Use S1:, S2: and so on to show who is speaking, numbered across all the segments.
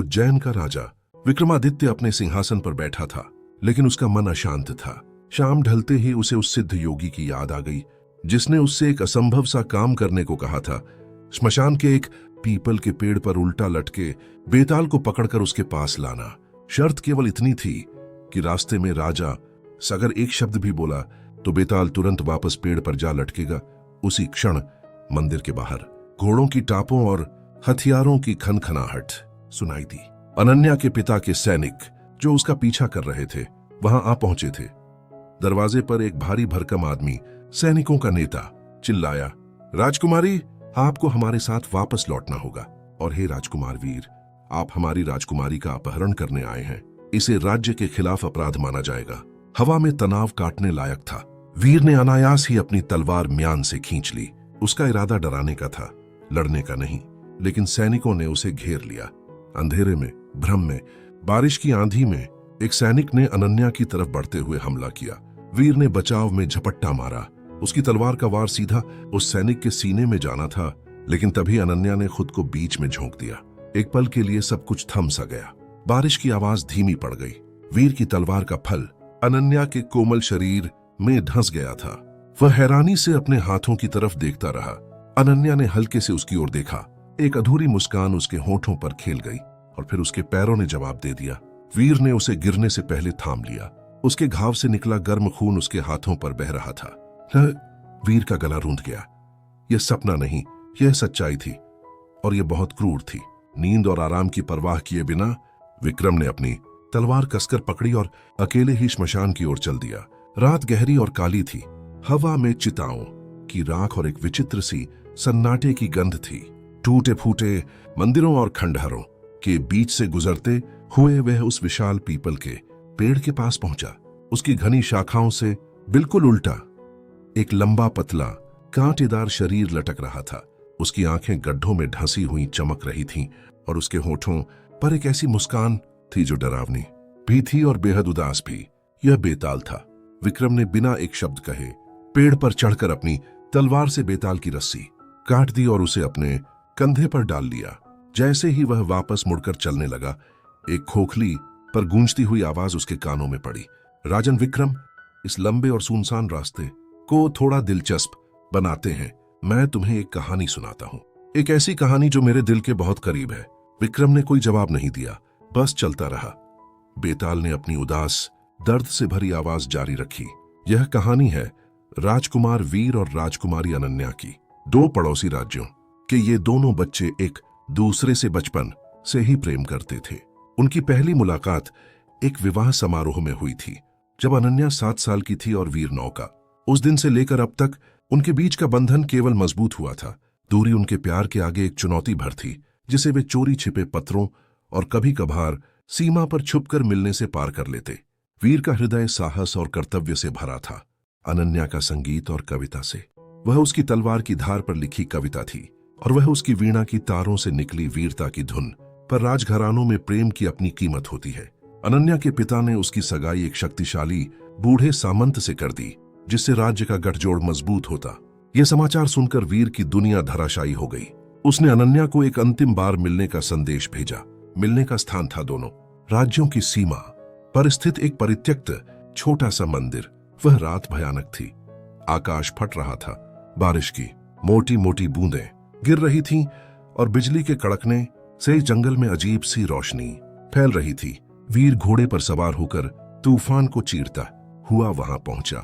S1: उज्जैन का राजा विक्रमादित्य अपने सिंहासन पर बैठा था, लेकिन उसका मन अशांत था। शाम ढलते ही उसे उस सिद्ध योगी की याद आ गई जिसने उससे एक असंभव सा काम करने को कहा था। श्मशान के एक पीपल के पेड़ पर उल्टा लटके बेताल को पकड़कर उसके पास लाना। शर्त केवल इतनी थी कि रास्ते में राजा अगर एक शब्द भी बोला तो बेताल तुरंत वापस पेड़ पर जा लटकेगा। उसी क्षण मंदिर के बाहर घोड़ों की टापों और हथियारों की खनखनाहट सुनाई दी। अनन्या के पिता के सैनिक जो उसका पीछा कर रहे थे वहां आ पहुंचे थे। दरवाजे पर एक भारी भरकम आदमी, सैनिकों का नेता, चिल्लाया, राजकुमारी, आपको हमारे साथ वापस लौटना होगा। और हे राजकुमार वीर, आप हमारी राजकुमारी का अपहरण करने आए हैं। इसे राज्य के खिलाफ अपराध माना जाएगा। हवा में तनाव काटने लायक था। वीर ने अनायास ही अपनी तलवार म्यान से खींच ली। उसका इरादा डराने का था, लड़ने का नहीं। लेकिन सैनिकों ने उसे घेर लिया। अंधेरे में, भ्रम में, बारिश की आंधी में एक सैनिक ने अनन्या की तरफ बढ़ते हुए हमला किया। वीर ने बचाव में झपट्टा मारा। उसकी तलवार का वार सीधा उस सैनिक के सीने में जाना था, लेकिन तभी अनन्या ने खुद को बीच में झोंक दिया। एक पल के लिए सब कुछ थम सा गया। बारिश की आवाज धीमी पड़ गई। वीर की तलवार का फल अनन्या के कोमल शरीर में धंस गया था। वह हैरानी से अपने हाथों की तरफ देखता रहा। अनन्या ने हल्के से उसकी ओर देखा। एक अधूरी मुस्कान उसके होठों पर खेल गई और फिर उसके पैरों ने जवाब दे दिया। वीर ने उसे गिरने से पहले थाम लिया। उसके घाव से निकला गर्म खून उसके हाथों पर बह रहा था। वीर का गला रूंध गया। यह सपना नहीं, यह सच्चाई थी, और यह बहुत क्रूर थी। नींद और आराम की परवाह किए बिना विक्रम ने अपनी तलवार कसकर पकड़ी और अकेले ही श्मशान की ओर चल दिया। रात गहरी और काली थी। हवा में चिताओं की राख और एक विचित्र सी सन्नाटे की गंध थी। टूटे फूटे मंदिरों और खंडहरों के बीच से गुजरते हुए वह उस विशाल पीपल के पेड़ के पास पहुंचा। उसकी घनी शाखाओं से बिल्कुल उल्टा एक लंबा पतला कांटेदार शरीर लटक रहा था। उसकी आंखें गड्ढों में ढंसी हुई चमक रही थीं और उसके होठों पर एक ऐसी मुस्कान थी जो डरावनी भी थी और बेहद उदास भी। यह बेताल था। विक्रम ने बिना एक शब्द कहे पेड़ पर चढ़कर अपनी तलवार से बेताल की रस्सी काट दी और उसे अपने कंधे पर डाल लिया। जैसे ही वह वापस मुड़कर चलने लगा, एक खोखली पर गूंजती हुई आवाज उसके कानों में पड़ी। राजन विक्रम, इस लंबे और सुनसान रास्ते को थोड़ा दिलचस्प बनाते हैं। मैं तुम्हें एक कहानी सुनाता हूँ, एक ऐसी कहानी जो मेरे दिल के बहुत करीब है। विक्रम ने कोई जवाब नहीं दिया, बस चलता रहा। बेताल ने अपनी उदास, दर्द से भरी आवाज जारी रखी। यह कहानी है राजकुमार वीर और राजकुमारी अनन्या की। दो पड़ोसी राज्यों के ये दोनों बच्चे एक दूसरे से बचपन से ही प्रेम करते थे। उनकी पहली मुलाकात एक विवाह समारोह में हुई थी, जब अनन्या 7 साल की थी और वीर 9 का। उस दिन से लेकर अब तक उनके बीच का बंधन केवल मजबूत हुआ था। दूरी उनके प्यार के आगे एक चुनौती भर थी, जिसे वे चोरी छिपे पत्रों और कभी कभार सीमा पर छुपकर मिलने से पार कर लेते। वीर का हृदय साहस और कर्तव्य से भरा था, अनन्या का संगीत और कविता से। वह उसकी तलवार की धार पर लिखी कविता थी और वह उसकी वीणा की तारों से निकली वीरता की धुन। पर राजघरानों में प्रेम की अपनी कीमत होती है। अनन्या के पिता ने उसकी सगाई एक शक्तिशाली बूढ़े सामंत से कर दी, जिससे राज्य का गठजोड़ मजबूत होता। यह समाचार सुनकर वीर की दुनिया धराशायी हो गई। उसने अनन्या को एक अंतिम बार मिलने का संदेश भेजा। मिलने का स्थान था दोनों राज्यों की सीमा पर स्थित एक परित्यक्त छोटा सा मंदिर। वह रात भयानक थी। आकाश फट रहा था। बारिश की मोटी मोटी बूंदें गिर रही थीं और बिजली के कड़कने से जंगल में अजीब सी रोशनी फैल रही थी। वीर घोड़े पर सवार होकर तूफान को चीरता हुआ वहां पहुंचा।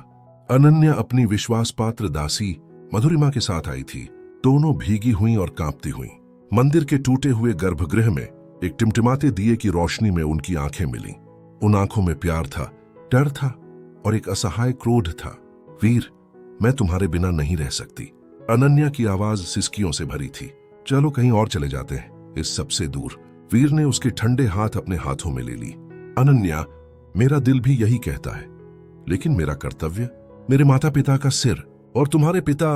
S1: अनन्या अपनी विश्वासपात्र दासी मधुरिमा के साथ आई थी। दोनों भीगी हुई और कांपती हुई। मंदिर के टूटे हुए गर्भगृह में एक टिमटिमाते दिए की रोशनी में उनकी आंखें मिली। उन आंखों में प्यार था, डर था और एक असहाय क्रोध था। वीर, मैं तुम्हारे बिना नहीं रह सकती। अनन्या की आवाज सिसकियों से भरी थी। चलो कहीं और चले जाते हैं, इस सबसे दूर। वीर ने उसके ठंडे हाथ अपने हाथों में ले ली। अनन्या, मेरा दिल भी यही कहता है, लेकिन मेरा कर्तव्य, मेरे माता पिता का सिर और तुम्हारे पिता,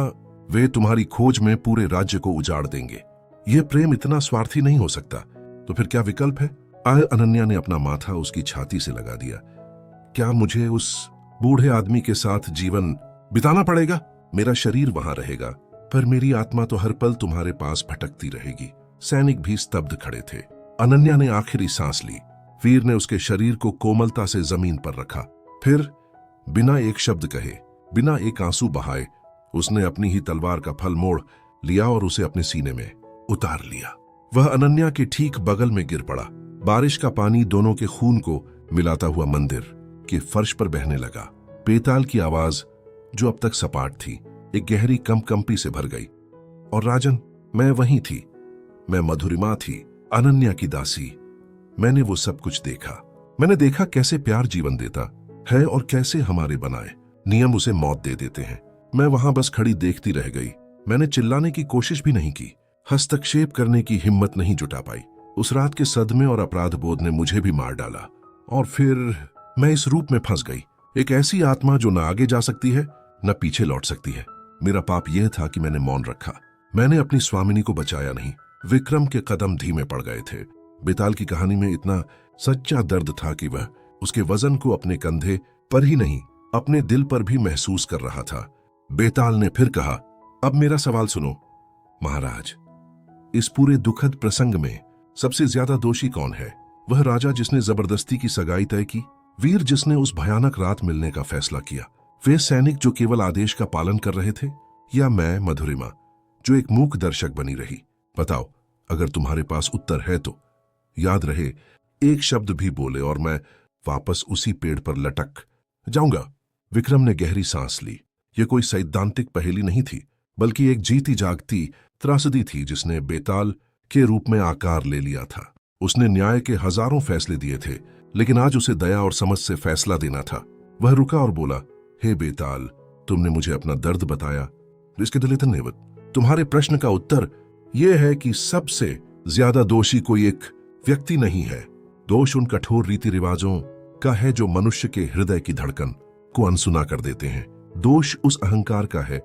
S1: वे तुम्हारी खोज में पूरे राज्य को उजाड़ देंगे। यह प्रेम इतना स्वार्थी नहीं हो सकता। तो फिर क्या विकल्प है? अनन्या ने अपना माथा उसकी छाती से लगा दिया। क्या मुझे उस बूढ़े आदमी के साथ जीवन बिताना पड़ेगा? मेरा शरीर वहां रहेगा, पर मेरी आत्मा तो हर पल तुम्हारे पास भटकती रहेगी। सैनिक भी स्तब्ध खड़े थे। अनन्या ने आखिरी सांस ली। वीर ने उसके शरीर को कोमलता से जमीन पर रखा। फिर बिना एक शब्द कहे, बिना एक आंसू बहाए, उसने अपनी ही तलवार का फल मोड़ लिया और उसे अपने सीने में उतार लिया। वह अनन्या के ठीक बगल में गिर पड़ा। बारिश का पानी दोनों के खून को मिलाता हुआ मंदिर के फर्श पर बहने लगा। बेताल की आवाज, जो अब तक सपाट थी, एक गहरी कंपी से भर गई। और राजन, मैं वहीं थी। मैं मधुरिमा थी, अनन्या की दासी। मैंने वो सब कुछ देखा। मैंने देखा कैसे प्यार जीवन देता है और कैसे हमारे बनाए नियम उसे मौत दे देते हैं। मैं वहां बस खड़ी देखती रह गई। मैंने चिल्लाने की कोशिश भी नहीं की, हस्तक्षेप करने की हिम्मत नहीं जुटा पाई। उस रात के सदमे और अपराध बोध ने मुझे भी मार डाला। और फिर मैं इस रूप में फंस गई, एक ऐसी आत्मा जो न आगे जा सकती है न पीछे लौट सकती है। मेरा पाप यह था कि मैंने मौन रखा। मैंने अपनी स्वामिनी को बचाया नहीं। विक्रम के कदम धीमे पड़ गए थे। बेताल की कहानी में इतना सच्चा दर्द था कि वह उसके वजन को अपने कंधे पर ही नहीं, अपने दिल पर भी महसूस कर रहा था। बेताल ने फिर कहा, अब मेरा सवाल सुनो महाराज। इस पूरे दुखद प्रसंग में सबसे ज्यादा दोषी कौन है? वह राजा जिसने जबरदस्ती की सगाई तय की, वीर जिसने उस भयानक रात मिलने का फैसला किया, वे सैनिक जो केवल आदेश का पालन कर रहे थे, या मैं मधुरिमा जो एक मूक दर्शक बनी रही? बताओ, अगर तुम्हारे पास उत्तर है तो। याद रहे, एक शब्द भी बोले और मैं वापस उसी पेड़ पर लटक जाऊंगा। विक्रम ने गहरी सांस ली। यह कोई सैद्धांतिक पहेली नहीं थी, बल्कि एक जीती जागती त्रासदी थी जिसने बेताल के रूप में आकार ले लिया था। उसने न्याय के हजारों फैसले दिए थे, लेकिन आज उसे दया और समझ से फैसला देना था। वह रुका और बोला, हे बेताल, तुमने मुझे अपना दर्द बताया, इसके लिए धन्यवाद। तुम्हारे प्रश्न का उत्तर यह है कि सबसे ज्यादा दोषी कोई एक व्यक्ति नहीं है। दोष उन कठोर रीति रिवाजों का है जो मनुष्य के हृदय की धड़कन को अनसुना कर देते हैं। दोष उस अहंकार का है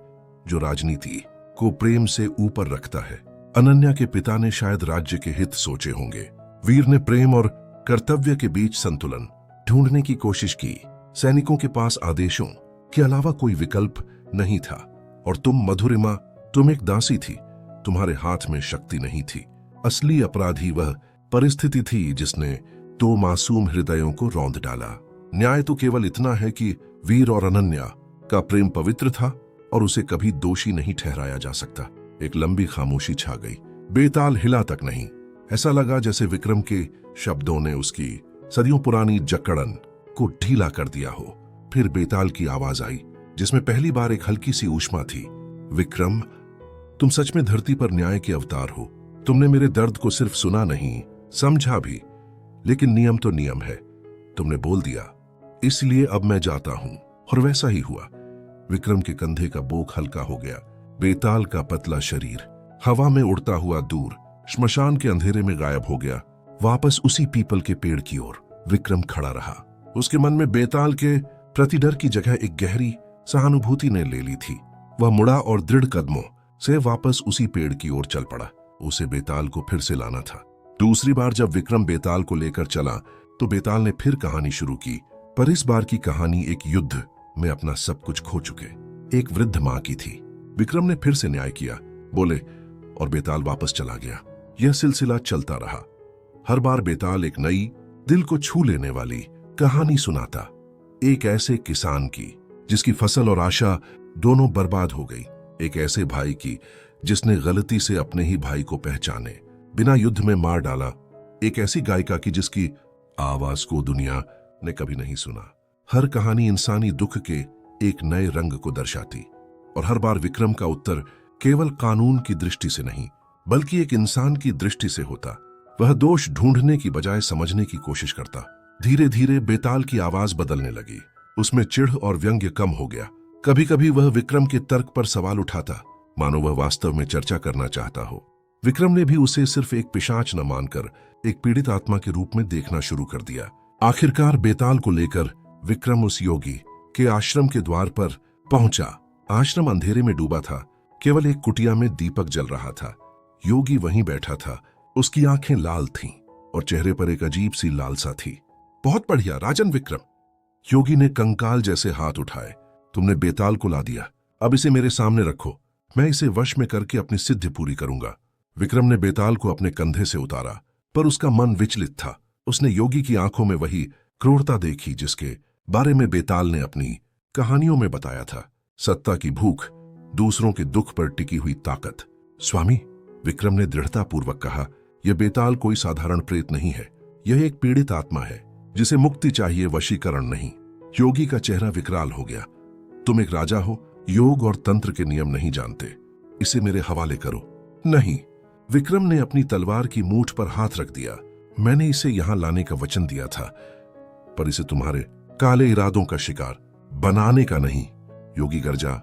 S1: जो राजनीति को प्रेम से ऊपर रखता है। अनन्या के पिता ने शायद राज्य के हित सोचे होंगे। वीर ने प्रेम और कर्तव्य के बीच संतुलन ढूंढने की कोशिश की। सैनिकों के पास आदेशों के अलावा कोई विकल्प नहीं था। और तुम मधुरिमा, तुम एक दासी थी, तुम्हारे हाथ में शक्ति नहीं थी। असली अपराधी वह परिस्थिति थी जिसने दो मासूम हृदयों को रौंद डाला। न्याय तो केवल इतना है कि वीर और अनन्या का प्रेम पवित्र था और उसे कभी दोषी नहीं ठहराया जा सकता। एक लंबी खामोशी छा गई। बेताल हिला तक नहीं। ऐसा लगा जैसे विक्रम के शब्दों ने उसकी सदियों पुरानी जकड़न को ढीला कर दिया हो। फिर बेताल की आवाज आई, जिसमें पहली बार एक हल्की सी ऊष्मा थी। विक्रम, तुम सच में धरती पर न्याय के अवतार हो। तुमने मेरे दर्द को सिर्फ सुना नहीं, समझा भी। लेकिन नियम तो नियम है। तुमने बोल दिया, इसलिए अब मैं जाता हूं। और वैसा ही हुआ। विक्रम के कंधे का बोझ हल्का हो गया। बेताल का पतला शरीर हवा में उड़ता हुआ दूर श्मशान के अंधेरे में गायब हो गया। वापस उसी पीपल के पेड़ की ओर विक्रम खड़ा रहा। उसके मन में बेताल के प्रति डर की जगह एक गहरी सहानुभूति ने ले ली थी। वह मुड़ा और दृढ़ कदमों से वापस उसी पेड़ की ओर चल पड़ा। उसे बेताल को फिर से लाना था। दूसरी बार जब विक्रम बेताल को लेकर चला तो बेताल ने फिर कहानी शुरू की। पर इस बार की कहानी एक युद्ध में अपना सब कुछ खो चुके एक वृद्ध मां की थी। विक्रम ने फिर से न्याय किया, बोले, और बेताल वापस चला गया। यह सिलसिला चलता रहा। हर बार बेताल एक नई, दिल को छू लेने वाली कहानी सुनाता। एक ऐसे किसान की जिसकी फसल और आशा दोनों बर्बाद हो गई। एक ऐसे भाई की जिसने गलती से अपने ही भाई को पहचाने बिना युद्ध में मार डाला। एक ऐसी गायिका की जिसकी आवाज को दुनिया ने कभी नहीं सुना। हर कहानी इंसानी दुख के एक नए रंग को दर्शाती। और हर बार विक्रम का उत्तर केवल कानून की दृष्टि से नहीं, बल्कि एक इंसान की दृष्टि से होता। वह दोष ढूंढने की बजाय समझने की कोशिश करता। धीरे धीरे बेताल की आवाज बदलने लगी। उसमें चिढ़ और व्यंग्य कम हो गया। कभी कभी वह विक्रम के तर्क पर सवाल उठाता, मानो वह वास्तव में चर्चा करना चाहता हो। विक्रम ने भी उसे सिर्फ एक पिशाच न मानकर एक पीड़ित आत्मा के रूप में देखना शुरू कर दिया। आखिरकार बेताल को लेकर विक्रम उस योगी के आश्रम के द्वार पर पहुंचा। आश्रम अंधेरे में डूबा था। केवल एक कुटिया में दीपक जल रहा था। योगी वहीं बैठा था। उसकी आंखें लाल थीं और चेहरे पर एक अजीब सी लालसा थी। बहुत बढ़िया राजन विक्रम, योगी ने कंकाल जैसे हाथ उठाए। तुमने बेताल को ला दिया, अब इसे मेरे सामने रखो। मैं इसे वश में करके अपनी सिद्धि पूरी करूंगा। विक्रम ने बेताल को अपने कंधे से उतारा। पर उसका मन विचलित था। उसने योगी की आंखों में वही क्रूरता देखी जिसके बारे में बेताल ने अपनी कहानियों में बताया था। सत्ता की भूख, दूसरों के दुख पर टिकी हुई ताकत। स्वामी, विक्रम ने दृढ़तापूर्वक कहा, यह बेताल कोई साधारण प्रेत नहीं है। यह एक पीड़ित आत्मा है जिसे मुक्ति चाहिए, वशीकरण नहीं। योगी का चेहरा विकराल हो गया। तुम एक राजा हो, योग और तंत्र के नियम नहीं जानते। इसे मेरे हवाले करो। नहीं, विक्रम ने अपनी तलवार की मूठ पर हाथ रख दिया। मैंने इसे यहां लाने का वचन दिया था, पर इसे तुम्हारे काले इरादों का शिकार बनाने का नहीं। योगी गर्जा,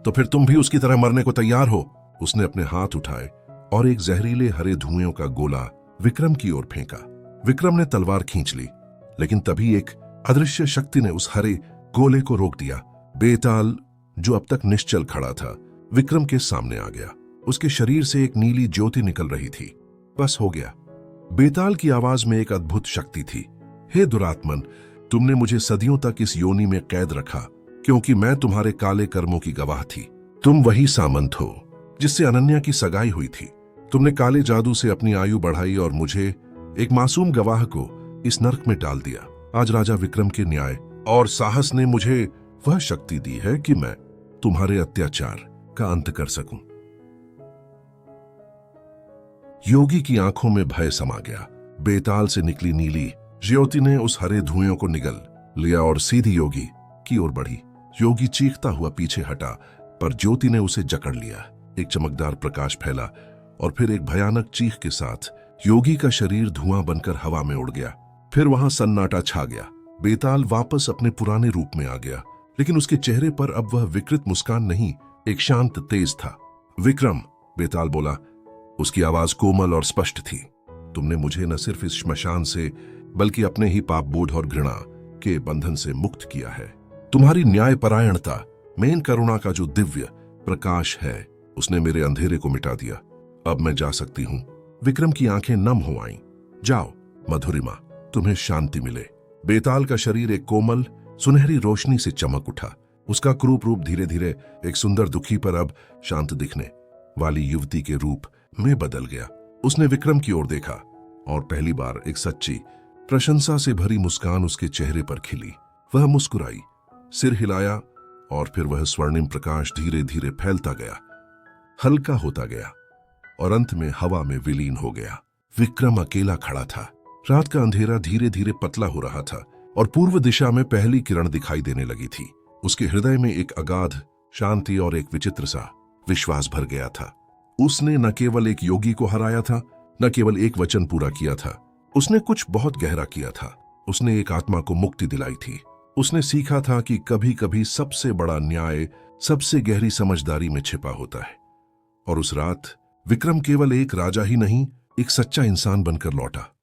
S1: तो फिर तुम भी उसकी तरह मरने को तैयार हो? उसने अपने हाथ उठाए और एक जहरीले हरे धुएं का गोला विक्रम की ओर फेंका। विक्रम ने तलवार खींच ली, लेकिन तभी एक अदृश्य शक्ति ने उस हरे गोले को रोक दिया। बेताल, जो अब तक निश्चल खड़ा था, विक्रम के सामने आ गया। उसके शरीर से एक नीली ज्योति निकल रही थी। बस हो गया। बेताल की आवाज में एक अद्भुत शक्ति थी। हे दुरात्मन, तुमने मुझे सदियों तक इस योनि में कैद रखा क्योंकि मैं तुम्हारे काले कर्मों की गवाह थी। तुम वही सामंत हो जिससे अनन्या की सगाई हुई थी। तुमने काले जादू से अपनी आयु बढ़ाई और मुझे, एक मासूम गवाह को, इस नर्क में डाल दिया। आज राजा विक्रम के न्याय और साहस ने मुझे वह शक्ति दी है कि मैं तुम्हारे अत्याचार का अंत कर सकूं। योगी की आंखों में भय समा गया। बेताल से निकली नीली ज्योति ने उस हरे धुएं को निगल लिया और सीधी योगी की ओर बढ़ी। योगी चीखता हुआ पीछे हटा, पर ज्योति ने उसे जकड़ लिया। एक चमकदार प्रकाश फैला और फिर एक भयानक चीख के साथ योगी का शरीर धुआं बनकर हवा में उड़ गया। फिर वहां सन्नाटा छा गया। बेताल वापस अपने पुराने रूप में आ गया, लेकिन उसके चेहरे पर अब वह विकृत मुस्कान नहीं, एक शांत तेज था। विक्रम, बेताल बोला। उसकी आवाज कोमल और स्पष्ट थी। तुमने मुझे न सिर्फ इस श्मशान से बल्कि अपने ही पाप बोध और घृणा के बंधन से मुक्त किया है। तुम्हारी न्यायपरायणता में इन करुणा का जो दिव्य प्रकाश है, उसने मेरे अंधेरे को मिटा दिया। अब मैं जा सकती हूं। विक्रम की आंखें नम हो आईं। जाओ मधुरिमा, तुम्हें शांति मिले। बेताल का शरीर एक कोमल सुनहरी रोशनी से चमक उठा। उसका क्रूप रूप धीरे धीरे एक सुंदर दुखी पर अब शांत दिखने वाली युवती के रूप में बदल गया। उसने विक्रम की ओर देखा और पहली बार एक सच्ची प्रशंसा से भरी मुस्कान उसके चेहरे पर खिली। वह मुस्कुराई, सिर हिलाया और फिर वह स्वर्णिम प्रकाश धीरे धीरे फैलता गया, हल्का होता गया और अंत में हवा में विलीन हो गया। विक्रम अकेला खड़ा था। रात का अंधेरा धीरे धीरे पतला हो रहा था और पूर्व दिशा में पहली किरण दिखाई देने लगी थी। उसके हृदय में एक अगाध शांति और एक विचित्र सा विश्वास भर गया था। उसने न केवल एक योगी को हराया था, न केवल एक वचन पूरा किया था, उसने कुछ बहुत गहरा किया था। उसने एक आत्मा को मुक्ति दिलाई थी। उसने सीखा था कि कभी कभी सबसे बड़ा न्याय सबसे गहरी समझदारी में छिपा होता है। और उस रात विक्रम केवल एक राजा ही नहीं, एक सच्चा इंसान बनकर लौटा।